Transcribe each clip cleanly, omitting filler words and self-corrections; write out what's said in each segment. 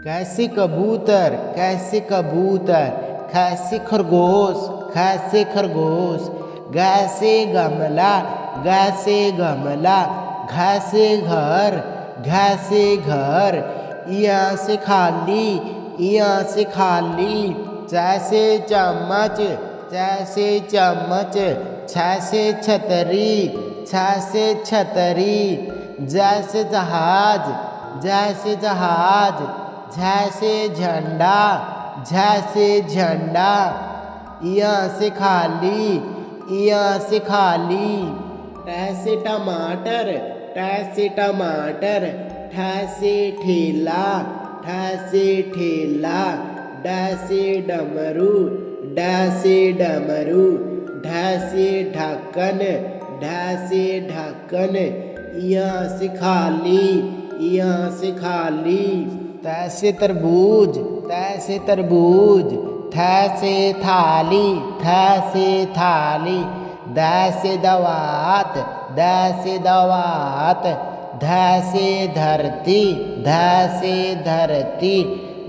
कैसे कबूतर कैसे कबूतर, कैसे खरगोश कैसे खरगोश, गैसे गमला गैसे गमला, घैसे घर घैसे घर, यहाँ से खाली यहाँ से खाली, जैसे चम्मच जैसे चम्मच, छैसे छतरी छैसे छतरी, जैसे जहाज जैसे जहाज, झैसे झंडा झैसे झंडा, यहाँ से खाली यहाँ से खाली, टैसे टमाटर टैसे टमाटर, ठैसे ठेला ठैसे ठेला, डैसे डमरू डैसे डमरू, ढैसे ढक्कन ढैसे ढक्कन, यहाँ से खाली यहाँ से खाली, तैसे तरबूज तैसे तरबूज, थैसे थाली थैसे थाली, दैसे दवात दैसे दवात, धैसे धरती धैसे धरती,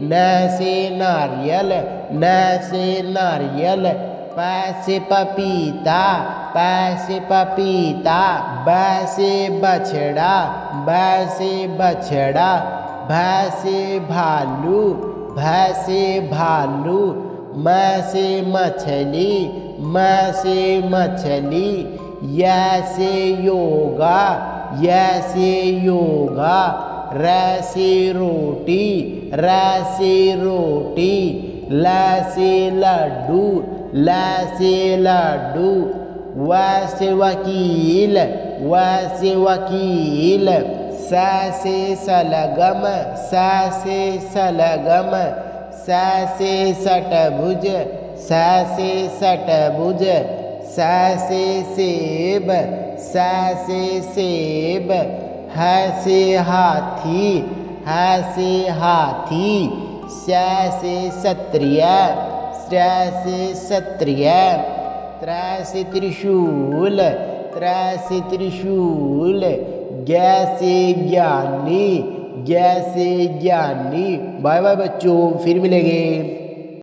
नैसे नारियल नैसे नारियल, पैसे पपीता पैसे पपीता, बैसे बछड़ा बैसे बछड़ा, भैसे भालू भैसे भालू, मैसे मछली मैसे मछली, यैसे योगा यैसे योगा, रैसे रोटी रैसे रोटी, लैसे लड्डू लैसे लड्डू, वैसे वकील वैसे वकील, सैसे सलगम सैसे सलगम, सैसे सटभुज सैसे सटभुज, सैसे सेब सैसे सेब, हैसे हाथी हैसे हाथी, सैसे क्षत्रिय सैसे क्षत्रिय, त्रैसे त्रिशूल त्रैसे त्रिशूल, ज्ञैसे ज्ञानी ज्ञैसे ज्ञानी। बाय बाय बच्चों, फिर मिलेंगे।